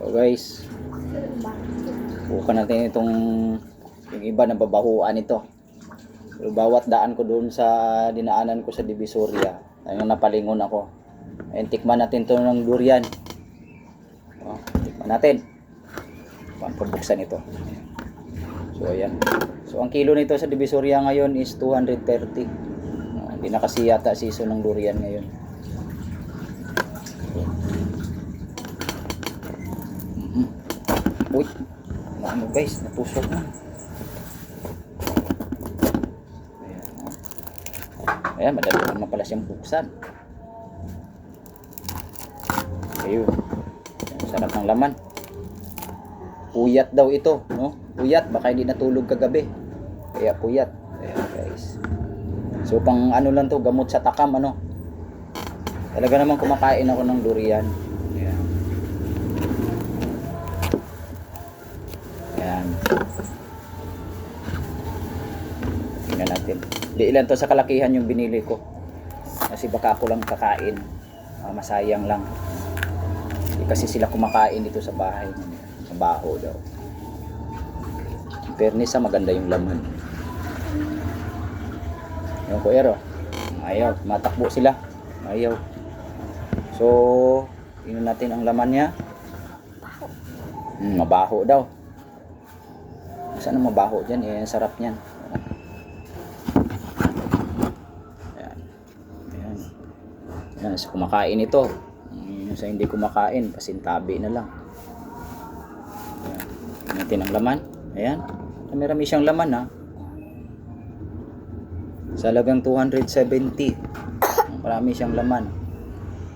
So guys, bukan natin itong yung iba na babahuan ito. So, bawat daan ko doon sa dinaanan ko sa Divisoria, ayun napalingon ako. Ayun, tikman natin to ng durian. Oh, tikman natin. Pabuksan ito. So ayan. So ang kilo nito sa Divisoria ngayon is 230. Hindi na kasi yata season ng durian ngayon. Uy, ano guys, natusok na. Ayan, madali naman pala siyang buksan. Ayun, sarap ng laman. Puyat daw ito, no? Puyat, baka hindi natulog kagabi. Kaya puyat. Ayan guys. So pang ano lang to, gamot sa takam, ano? Talaga naman kumakain ako ng durian. Ayan. Ayan. Tingnan natin. Di ilan to sa kalakihan yung binili ko. Kasi baka ako lang kakain. Masayang lang. Di kasi sila kumakain dito sa bahay. Sa baho daw. In fairness, maganda yung laman. Yung kuero. Ayaw. Matakbo sila. Ayaw. So, tingnan natin ang laman niya. Mabaho daw. Saan ang mabaho dyan? Eh, sarap niyan. Ayan. Ayan. Ayan. So, kumakain ito. Sa hindi kumakain, pasintabi na lang. Ayan. Tingnan natin ang laman. Ayan. Marami siyang laman, ha. Sa halagang 270. Marami siyang laman.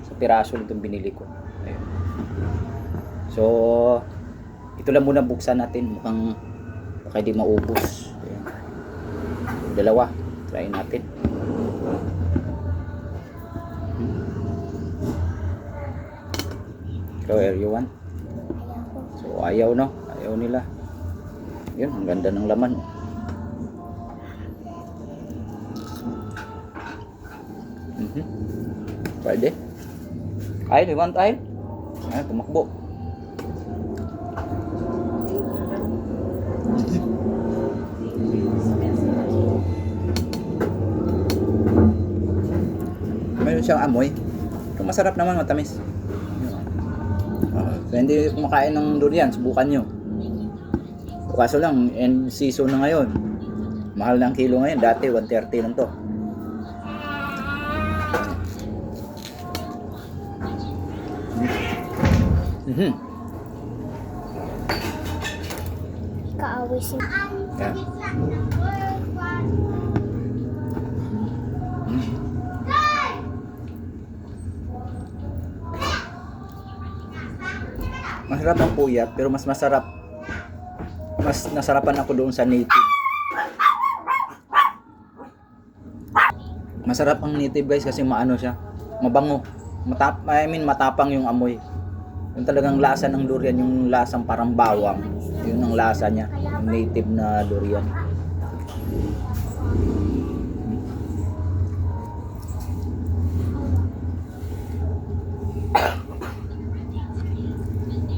Sa piraso itong binili ko. Ayan. So, ito lang muna buksan natin. Mukhang baka di maubos. Ayan. Dalawa. Try natin. So, you want? So, ayaw, no? Ayaw nila. Yun, ang ganda ng laman. Pwede. Ay, you want ay? Ay, tumakbo. Mayroon siyang amoy. Ito masarap naman, matamis. Kaya hindi kumakain ng durian, subukan nyo. Kaso lang, end season na ngayon. Mahal ng kilo ngayon. Dati 130 lang to. Kaaway si Yan. Masarap ang puyat, pero mas masarap. Mas nasarapan ako doon sa native. Masarap ang native guys kasi maano siya, mabango. Matapang yung amoy. Yung talagang lasa ng durian, yung lasang parang bawang. Yun ang lasa niya, yung native na durian.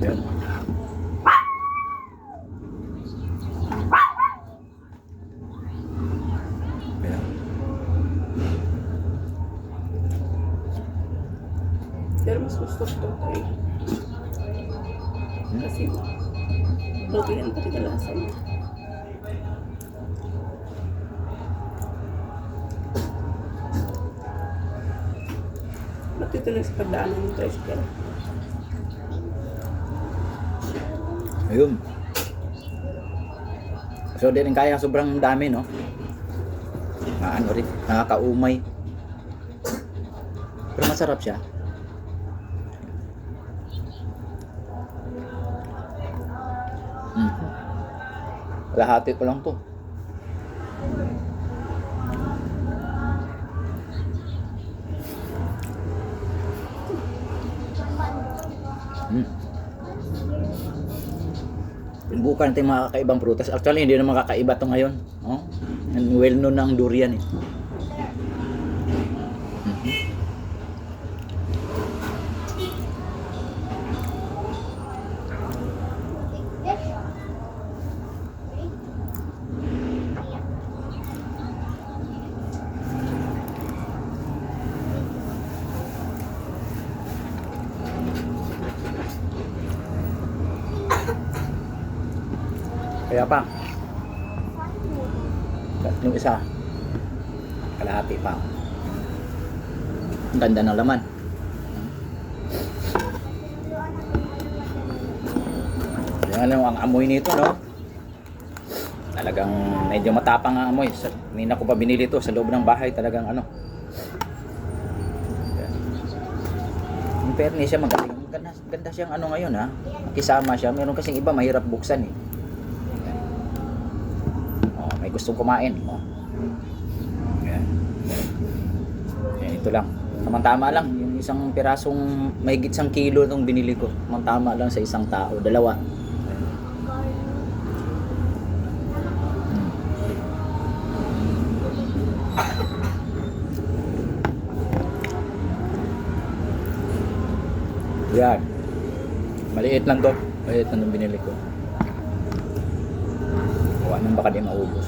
Yan. Pero mas gusto ko ito. Kasi durian pa rin lasa niya. Ba't ito lang sa pagdaanan ng tricycle? Ayun. So di rin kaya, sobrang dami, no? Ano rin, nakakaumay. Pero masarap siya. Lahati ko lang to. Bukan natin mga kakaibang prutas. Actually, hindi na makakaiba to ngayon. Oh? And well known na ang durian eh. Kaya pa. Yung isa. Kalahati pa. Ang ganda ng laman. Yan lang ang amoy nito, no? Talagang medyo matapang ang amoy. Hindi na ko pa binili ito sa loob ng bahay. Talagang ano. Yung perni siya magaling. Ganda siyang ano ngayon, ha. Kisama siya. Meron kasing iba mahirap buksan, eh. Oh, may gustong kumain. Oh. Yan. Yan, ito lang. Tamang-tama lang. Yung isang pirasong mahigit 1 kilo itong binili ko. Tamang-tama lang sa isang tao. 2. Yan. Maliit lang to. Maliit lang yung binili ko. Huwag nang baka di maubos.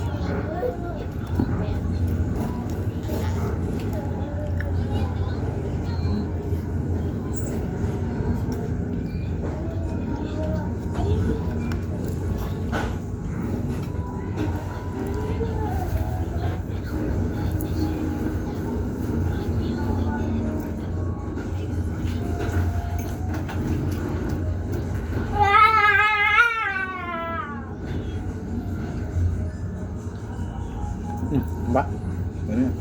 Ba? Ano yan?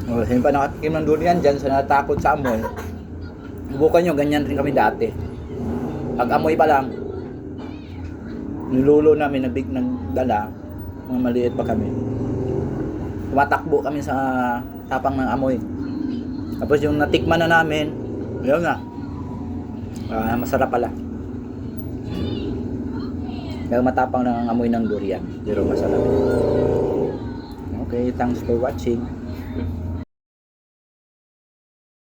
Oh, hindi pa nakatikim ng durian dyan sa natakot sa amoy. Subukan nyo, ganyan rin kami dati. Pag amoy pa lang, nilulo namin ng dala, mga maliit pa kami. Tumatakbo kami sa tapang ng amoy. Tapos yung natikman na namin, yun na. Masarap pala. Kaya matapang ng amoy ng durian. Pero masarap. Okay, thanks for watching.